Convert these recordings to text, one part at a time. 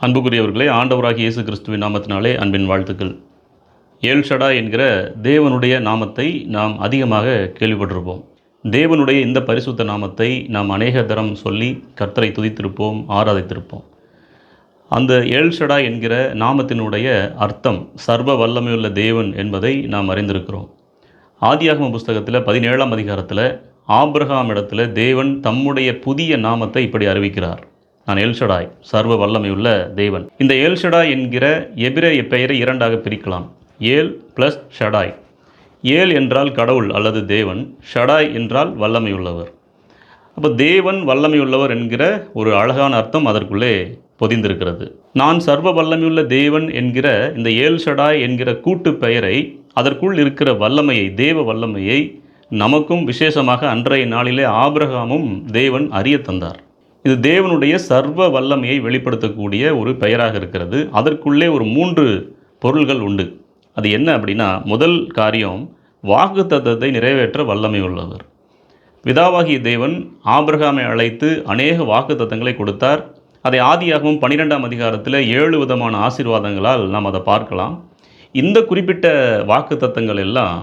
அன்புக்குரியவர்களே, ஆண்டவராகிய இயேசு கிறிஸ்துவின் நாமத்தினாலே அன்பின் வாழ்த்துக்கள். ஏல் ஷடா என்கிற தேவனுடைய நாமத்தை நாம் அதிகமாக கேள்விப்பட்டிருப்போம். தேவனுடைய இந்த பரிசுத்த நாமத்தை நாம் அநேக தரம் சொல்லி கர்த்தரை துதித்திருப்போம், ஆராதித்திருப்போம். அந்த ஏல் ஷடா என்கிற நாமத்தினுடைய அர்த்தம் சர்வ வல்லமையுள்ள தேவன் என்பதை நாம் அறிந்திருக்கிறோம். ஆதியாகம புஸ்தகத்தில் 17ஆம் அதிகாரத்தில் ஆபிரகாம் இடத்துல தேவன் தம்முடைய புதிய நாமத்தை இப்படி அறிவிக்கிறார். நான் எல்ஷடாய், சர்வ வல்லமையுள்ள தேவன். இந்த எல்ஷடாய் என்கிற எபிரேய பெயரை இரண்டாக பிரிக்கலாம். ஏல் ப்ளஸ் ஷடாய். ஏல் என்றால் கடவுள் அல்லது தேவன், ஷடாய் என்றால் வல்லமையுள்ளவர். அப்போ தேவன் வல்லமையுள்ளவர் என்கிற ஒரு அழகான அர்த்தம் அதற்குள்ளே பொதிந்திருக்கிறது. நான் சர்வ வல்லமையுள்ள தேவன் என்கிற இந்த ஏல் ஷடாய் என்கிற கூட்டு பெயரை, அதற்குள் இருக்கிற வல்லமையை, தேவ வல்லமையை நமக்கும் விசேஷமாக அன்றைய நாளிலே ஆபிரகாமும் தேவன் அறிய தந்தார். இது தேவனுடைய சர்வ வல்லமையை வெளிப்படுத்தக்கூடிய ஒரு பெயராக இருக்கிறது. அதற்குள்ளே ஒரு 3 பொருள்கள் உண்டு. அது என்ன அப்படின்னா, முதல் காரியம், வாக்குத்தத்தத்தை நிறைவேற்ற வல்லமை உள்ளவர். பிதாவாகிய தேவன் ஆபிரகாமை அழைத்து அநேக வாக்குத்தத்தங்களை கொடுத்தார். அதை ஆதியாகமம் 12ஆம் அதிகாரத்தில் 7 விதமான ஆசீர்வாதங்களால் நாம் அதை பார்க்கலாம். இந்த குறிப்பிட்ட வாக்குத்தத்தங்கள் எல்லாம்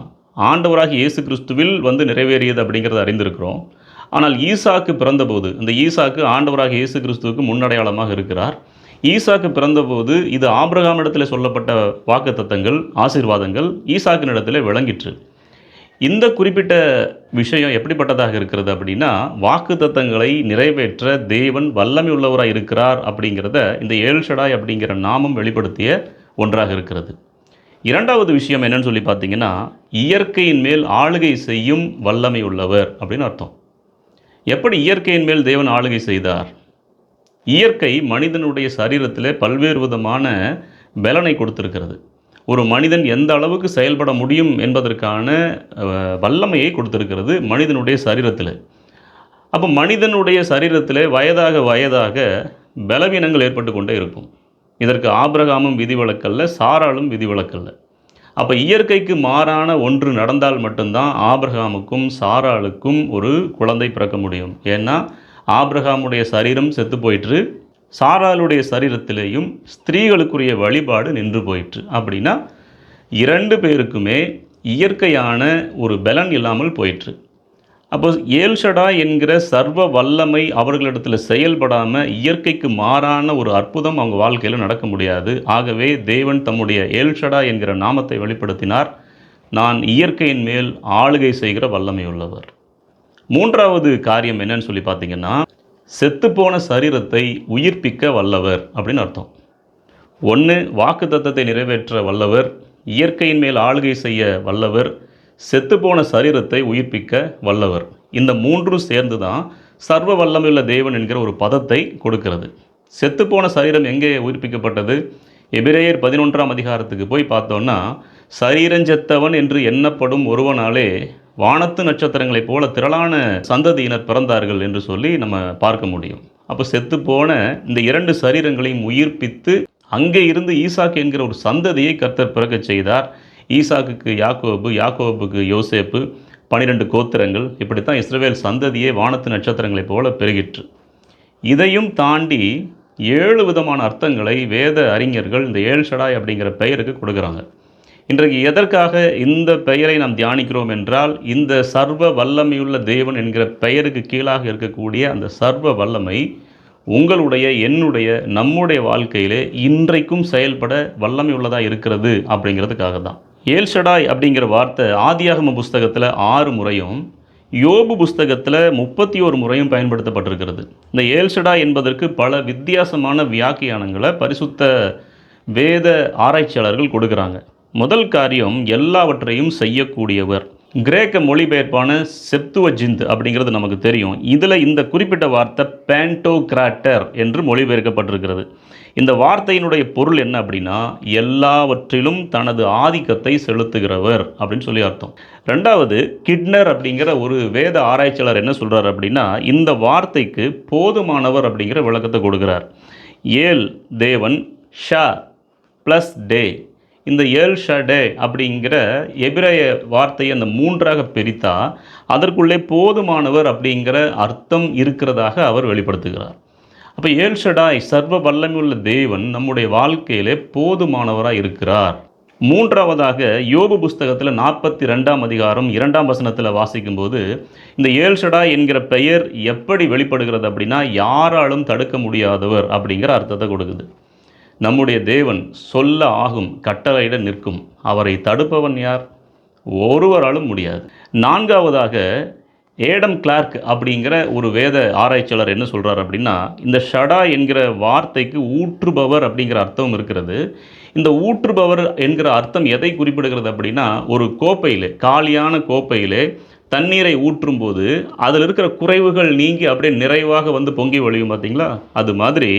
ஆண்டவராகிய இயேசு கிறிஸ்துவில் நிறைவேறியது அப்படிங்கிறத அறிந்திருக்கிறோம். ஆனால் ஈசாக்கு பிறந்தபோது, இந்த ஈசாக்கு ஆண்டவராக இயேசு கிறிஸ்துவுக்கு முன்னடையாளமாக இருக்கிறார். ஈசாக்கு பிறந்தபோது இது ஆபிரகாமிடத்தில் சொல்லப்பட்ட வாக்குத்தத்தங்கள், ஆசீர்வாதங்கள் ஈசாக்கினிடத்தில் விளங்கிற்று. இந்த குறிப்பிட்ட விஷயம் எப்படிப்பட்டதாக இருக்கிறது அப்படின்னா, வாக்குத்தத்தங்களை நிறைவேற்ற தேவன் வல்லமை உள்ளவராக இருக்கிறார் அப்படிங்கிறத இந்த ஏல் ஷடாய் அப்படிங்கிற நாமம் வெளிப்படுத்திய ஒன்றாக இருக்கிறது. இரண்டாவது விஷயம் என்னன்னு சொல்லி பார்த்தீங்கன்னா, இயற்கையின் மேல் ஆளுகை செய்யும் வல்லமை உள்ளவர் அப்படின்னு அர்த்தம். எப்படி இயற்கையின் மேல் தேவன் ஆளுகை செய்தார்? இயற்கை மனிதனுடைய சரீரத்தில் பல்வேறு விதமான பலனை கொடுத்திருக்கிறது. ஒரு மனிதன் எந்த அளவுக்கு செயல்பட முடியும் என்பதற்கான வல்லமையை கொடுத்திருக்கிறது மனிதனுடைய சரீரத்தில். அப்போ மனிதனுடைய சரீரத்தில் வயதாக வயதாக பலவீனங்கள் ஏற்பட்டு கொண்டே இருக்கும். இதற்கு ஆபிரகாமும் விதிவிலக்கல்ல, சாராளும் விதிவிலக்கல்ல. அப்போ இயற்கைக்கு மாறான ஒன்று நடந்தால் மட்டும்தான் ஆபிரகாமுக்கும் சாராளுக்கும் ஒரு குழந்தை பிறக்க முடியும். ஏன்னா ஆபிரகாமுடைய சரீரம் செத்து போயிற்று, சாராளுடைய சரீரத்திலேயும் ஸ்திரீகளுக்குரிய வழிபாடு நின்று போயிற்று. அப்படின்னா 2 பேருக்குமே இயற்கையான ஒரு பலன் இல்லாமல் போயிற்று. அப்போ ஏல் ஷடாய் என்கிற சர்வ வல்லமை அவர்களிடத்தில் செயல்படாமல் இயற்கைக்கு மாறான ஒரு அற்புதம் அவங்க வாழ்க்கையில் நடக்க முடியாது. ஆகவே தேவன் தம்முடைய ஏல் ஷடாய் என்கிற நாமத்தை வெளிப்படுத்தினார். நான் இயற்கையின் மேல் ஆளுகை செய்கிற வல்லமை உள்ளவர். மூன்றாவது காரியம் என்னன்னு சொல்லி பார்த்தீங்கன்னா, செத்துப்போன சரீரத்தை உயிர்ப்பிக்க வல்லவர் அப்படின்னு அர்த்தம். ஒன்று, வாக்குத்தத்தத்தை நிறைவேற்ற வல்லவர், இயற்கையின் மேல் ஆளுகை செய்ய வல்லவர், செத்துப்போன சரீரத்தை உயிர்ப்பிக்க வல்லவர். இந்த 3 சேர்ந்து தான் சர்வ வல்லமையுள்ள தேவன் என்கிற ஒரு பதத்தை கொடுக்கிறது. செத்துப்போன சரீரம் எங்கே உயிர்ப்பிக்கப்பட்டது? எபிரேயர் 11ஆம் அதிகாரத்துக்கு போய் பார்த்தோன்னா, சரீரஞ்செத்தவன் என்று எண்ணப்படும் ஒருவனாலே வானத்து நட்சத்திரங்களைப் போல திரளான சந்ததியினர் பிறந்தார்கள் என்று சொல்லி நம்ம பார்க்க முடியும். அப்போ செத்துப்போன இந்த 2 சரீரங்களையும் உயிர்ப்பித்து அங்கே இருந்து ஈசாக்கு என்கிற ஒரு சந்ததியை கர்த்தர் பிறக்க செய்தார். ஈசாக்குக்கு யாக்கோபு, யாக்கோபுக்கு யோசேப்பு, 12 கோத்திரங்கள். இப்படித்தான் இஸ்ரவேல் சந்ததியே வானத்து நட்சத்திரங்களைப் போல பெருகிற்று. இதையும் தாண்டி 7 விதமான அர்த்தங்களை வேத அறிஞர்கள் இந்த ஏல் ஷடாய் அப்படிங்கிற பெயருக்கு கொடுக்குறாங்க. இன்றைக்கு எதற்காக இந்த பெயரை நாம் தியானிக்கிறோம் என்றால், இந்த சர்வ வல்லமையுள்ள தேவன் என்கிற பெயருக்கு கீழாக இருக்கக்கூடிய அந்த சர்வ வல்லமை உங்களுடைய, என்னுடைய, நம்முடைய வாழ்க்கையிலே இன்றைக்கும் செயல்பட வல்லமை உள்ளதாக இருக்கிறது அப்படிங்கிறதுக்காக தான். ஏல் ஷடாய் அப்படிங்கிற வார்த்தை ஆதியாகம புஸ்தகத்தில் 6 முறையும், யோபு புஸ்தகத்தில் 31 முறையும் பயன்படுத்தப்பட்டிருக்கிறது. இந்த ஏல் ஷடாய் என்பதற்கு பல வித்தியாசமான வியாக்கியானங்களை பரிசுத்த வேத ஆராய்ச்சியாளர்கள் கொடுக்குறாங்க. முதல் காரியம், எல்லாவற்றையும் செய்யக்கூடியவர். கிரேக்க மொழிபெயர்ப்பான செப்துவஜிந்த் அப்படிங்கிறது நமக்கு தெரியும். இதில் இந்த குறிப்பிட்ட வார்த்தை பேண்டோகிராட்டர் என்று மொழிபெயர்க்கப்பட்டிருக்கிறது. இந்த வார்த்தையினுடைய பொருள் என்ன அப்படின்னா, எல்லாவற்றிலும் தனது ஆதிக்கத்தை செலுத்துகிறவர் அப்படின்னு சொல்லி அர்த்தம். ரெண்டாவது, கிட்னர் அப்படிங்கிற ஒரு வேத ஆராய்ச்சியாளர் என்ன சொல்கிறார் அப்படின்னா, இந்த வார்த்தைக்கு போதுமானவர் அப்படிங்கிற விளக்கத்தை கொடுக்குறார். ஏல் தேவன், ஷா ப்ளஸ் டே. இந்த ஏல் ஷடே அப்படிங்கிற எபிரேய வார்த்தையை அந்த 3ஆக பிரித்தா அதற்குள்ளே போதுமானவர் அப்படிங்கிற அர்த்தம் இருக்கிறதாக அவர் வெளிப்படுத்துகிறார். அப்போ ஏல்ஷடாய் சர்வ வல்லமையுள்ள தேவன் நம்முடைய வாழ்க்கையிலே போதுமானவராக இருக்கிறார். மூன்றாவதாக யோபு புஸ்தகத்தில் 42ஆம் அதிகாரம் 2ஆம் வசனத்தில் வாசிக்கும்போது இந்த ஏல்ஷடாய் என்கிற பெயர் எப்படி வெளிப்படுகிறது அப்படின்னா, யாராலும் தடுக்க முடியாதவர் அப்படிங்கிற அர்த்தத்தை கொடுக்குது. நம்முடைய தேவன் சொல்ல ஆகும், கட்டளையிட நிற்கும். அவரை தடுப்பவன் யார்? ஒருவராலும் முடியாது. நான்காவதாக ஏடம் கிளார்க் அப்படிங்கிற ஒரு வேத ஆராய்ச்சியாளர் என்ன சொல்கிறார் அப்படின்னா, இந்த ஷடா என்கிற வார்த்தைக்கு ஊற்றுபவர் அப்படிங்கிற அர்த்தம் இருக்கிறது. இந்த ஊற்றுபவர் என்கிற அர்த்தம் எதை குறிப்பிடுகிறது அப்படின்னா, ஒரு கோப்பையில், காலியான கோப்பையிலே தண்ணீரை ஊற்றும் போது அதில் இருக்கிற குறைவுகள் நீங்கி அப்படியே நிறைவாக வந்து பொங்கி வழியும் பார்த்தீங்களா, அது மாதிரி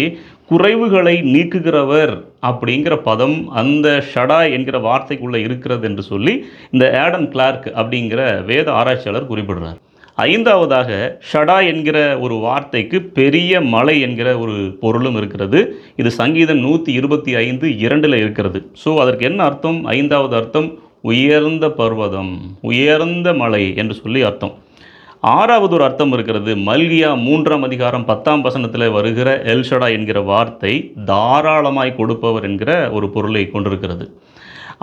குறைவுகளை நீக்குகிறவர் அப்படிங்கிற பதம் அந்த ஷடா என்கிற வார்த்தைக்குள்ளே இருக்கிறது என்று சொல்லி இந்த ஆடம் கிளார்க் அப்படிங்கிற வேத ஆராய்ச்சியாளர் குறிப்பிடுறார். ஐந்தாவதாக ஷடா என்கிற ஒரு வார்த்தைக்கு பெரிய மலை என்கிற ஒரு பொருளும் இருக்கிறது. இது சங்கீதம் 125:2 இருக்கிறது. ஸோ அதற்கு என்ன அர்த்தம்? ஐந்தாவது அர்த்தம் உயர்ந்த பர்வதம், உயர்ந்த மலை என்று சொல்லி அர்த்தம். ஆறாவது ஒரு அர்த்தம் இருக்கிறது. மல்கியா 3ஆம் அதிகாரம் 10ஆம் வசனத்தில் வருகிற எல்ஷடா என்கிற வார்த்தை தாராளமாய் கொடுப்பவர் என்கிற ஒரு பொருளை கொண்டிருக்கிறது.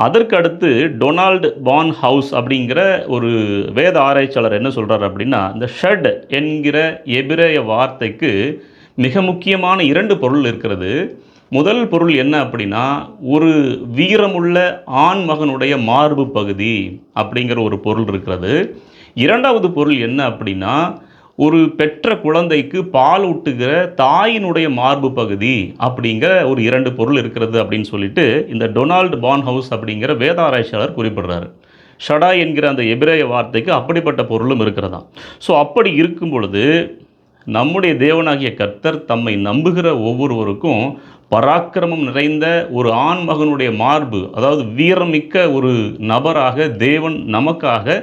அதற்கு அடுத்து டொனால்டு பான் ஹவுஸ் அப்படிங்கிற ஒரு வேத ஆராய்ச்சியாளர் என்ன சொல்கிறார் அப்படின்னா, இந்த ஷட் என்கிற எபிரேய வார்த்தைக்கு மிக முக்கியமான 2 பொருள் இருக்கிறது. முதல் பொருள் என்ன அப்படின்னா, ஒரு வீரமுள்ள ஆண் மகனுடைய மார்பு பகுதி அப்படிங்கிற ஒரு பொருள் இருக்கிறது. இரண்டாவது பொருள் என்ன அப்படின்னா, ஒரு பெற்ற குழந்தைக்கு பால் ஊட்டுகிற தாயினுடைய மார்பு பகுதி அப்படிங்கிற ஒரு 2 பொருள் இருக்கிறது அப்படின்னு சொல்லிட்டு இந்த டொனால்டு பான் ஹவுஸ் அப்படிங்கிற வேதாராய்ச்சியாளர் குறிப்பிடுறாரு. ஷடா என்கிற அந்த எபிரேய வார்த்தைக்கு அப்படிப்பட்ட பொருளும் இருக்கிறதாம். ஸோ அப்படி இருக்கும் பொழுது நம்முடைய தேவனாகிய கர்த்தர் தம்மை நம்புகிற ஒவ்வொருவருக்கும் பராக்கிரமம் நிறைந்த ஒரு ஆண் மகனுடைய மார்பு, அதாவது வீரமிக்க ஒரு நபராக தேவன் நமக்காக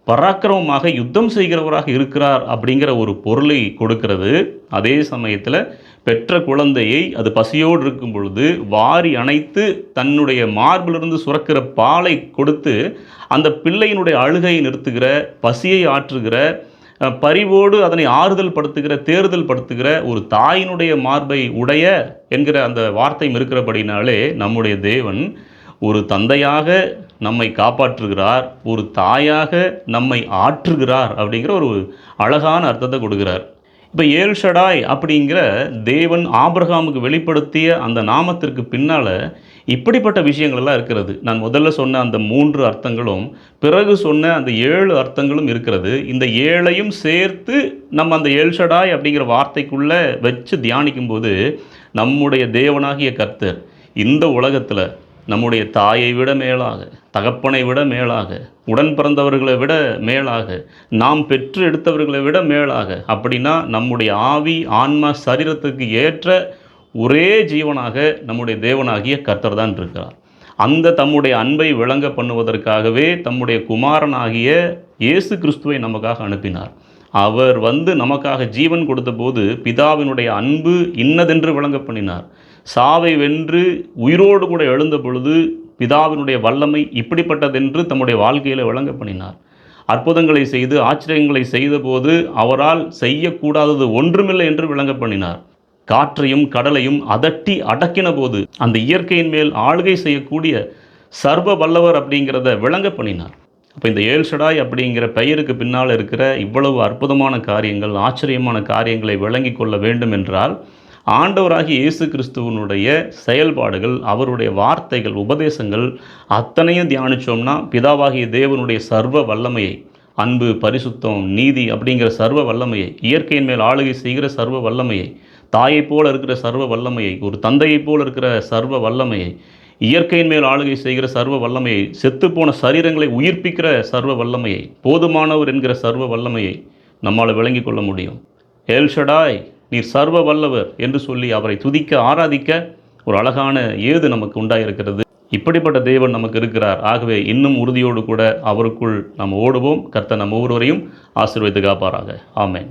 பராக்கிரமமாக யுத்தம் செய்கிறவராக இருக்கிறார் அப்படிங்கிற ஒரு பொருளை கொடுக்கிறது. அதே சமயத்தில் பெற்ற குழந்தையை அது பசியோடு இருக்கும் பொழுது வாரி அணைத்து தன்னுடைய மார்பிலிருந்து சுரக்கிற பாலை கொடுத்து அந்த பிள்ளையினுடைய அழுகையை நிறுத்துகிற, பசியை ஆற்றுகிற, பரிவோடு அதனை ஆறுதல் படுத்துகிற, தேறுதல் படுத்துகிற ஒரு தாயினுடைய மார்பை உடைய என்கிற அந்த வார்த்தையும் இருக்கிறபடினாலே நம்முடைய தேவன் ஒரு தந்தையாக நம்மை காப்பாற்றுகிறார், ஒரு தாயாக நம்மை ஆற்றுகிறார் அப்படிங்கிற ஒரு அழகான அர்த்தத்தை கொடுக்கிறார். இப்போ ஏல்ஷடாய் அப்படிங்கிற தேவன் ஆபிரகாமுக்கு வெளிப்படுத்திய அந்த நாமத்திற்கு பின்னால் இப்படிப்பட்ட விஷயங்கள்லாம் இருக்கிறது. நான் முதல்ல சொன்ன அந்த 3 அர்த்தங்களும் பிறகு சொன்ன அந்த 7 அர்த்தங்களும் இருக்கிறது. இந்த 7ஐயும் சேர்த்து நம்ம அந்த ஏல்ஷடாய் அப்படிங்கிற வார்த்தைக்குள்ளே வச்சு தியானிக்கும்போது நம்முடைய தேவனாகிய கர்த்தர் இந்த உலகத்தில் நம்முடைய தாயை விட மேலாக, தகப்பனை விட மேலாக, உடன் பிறந்தவர்களை விட மேலாக, நாம் பெற்று எடுத்தவர்களை விட மேலாக, அப்படின்னா நம்முடைய ஆவி, ஆன்மா, சரீரத்துக்கு ஏற்ற ஒரே ஜீவனாக நம்முடைய தேவனாகிய கர்த்தர் தான் இருக்கிறார். அந்த தம்முடைய அன்பை விளங்க பண்ணுவதற்காகவே தம்முடைய குமாரனாகிய இயேசு கிறிஸ்துவை நமக்காக அனுப்பினார். அவர் வந்து நமக்காக ஜீவன் கொடுத்த போது பிதாவினுடைய அன்பு இன்னதென்று விளங்க பண்ணினார். சாவை வென்று உயிரோடு கூட எழுந்த பொழுது பிதாவினுடைய வல்லமை இப்படிப்பட்டதென்று தம்முடைய வாழ்க்கையில் விளங்க பண்ணினார். அற்புதங்களை செய்து ஆச்சரியங்களை செய்தபோது அவரால் செய்யக்கூடாதது ஒன்றுமில்லை என்று விளங்க பண்ணினார். காற்றையும் கடலையும் அதட்டி அடக்கின போது அந்த இயற்கையின் மேல் ஆளுகை செய்யக்கூடிய சர்வ வல்லவர் அப்படிங்கிறத விளங்க பண்ணினார். அப்போ இந்த ஏல்ஷடாய் அப்படிங்கிற பெயருக்கு பின்னால் இருக்கிற இவ்வளவு அற்புதமான காரியங்கள், ஆச்சரியமான காரியங்களை விளங்கி கொள்ள வேண்டும் என்றால் ஆண்டவராகிய இயேசு கிறிஸ்துவனுடைய செயல்பாடுகள், அவருடைய வார்த்தைகள், உபதேசங்கள் அத்தனையும் தியானித்தோம்னா பிதாவாகிய தேவனுடைய சர்வ வல்லமையை, அன்பு, பரிசுத்தம், நீதி அப்படிங்கிற சர்வ வல்லமையை, இயற்கையின் மேல் ஆளுகை செய்கிற சர்வ வல்லமையை, தாயைப் போல் இருக்கிற சர்வ வல்லமையை, ஒரு தந்தையைப் போல் இருக்கிற சர்வ வல்லமையை, இயற்கையின் மேல் ஆளுகை செய்கிற சர்வ வல்லமையை, செத்துப்போன சரீரங்களை உயிர்ப்பிக்கிற சர்வ வல்லமையை, போதுமானவர் என்கிற சர்வ வல்லமையை நம்மால் விளங்கி கொள்ள முடியும். ஏல்ஷடாய், நீர் சர்வ வல்லவர் என்று சொல்லி அவரை துதிக்க, ஆராதிக்க ஒரு அழகான ஏது நமக்கு உண்டாயிருக்கிறது. இப்படிப்பட்ட தேவன் நமக்கு இருக்கிறார். ஆகவே இன்னும் உறுதியோடு கூட அவருக்குள் நாம் ஓடுவோம். கர்த்தர் நம் ஒவ்வொருவரையும் ஆசீர்வதித்து காப்பாராக. ஆமென்.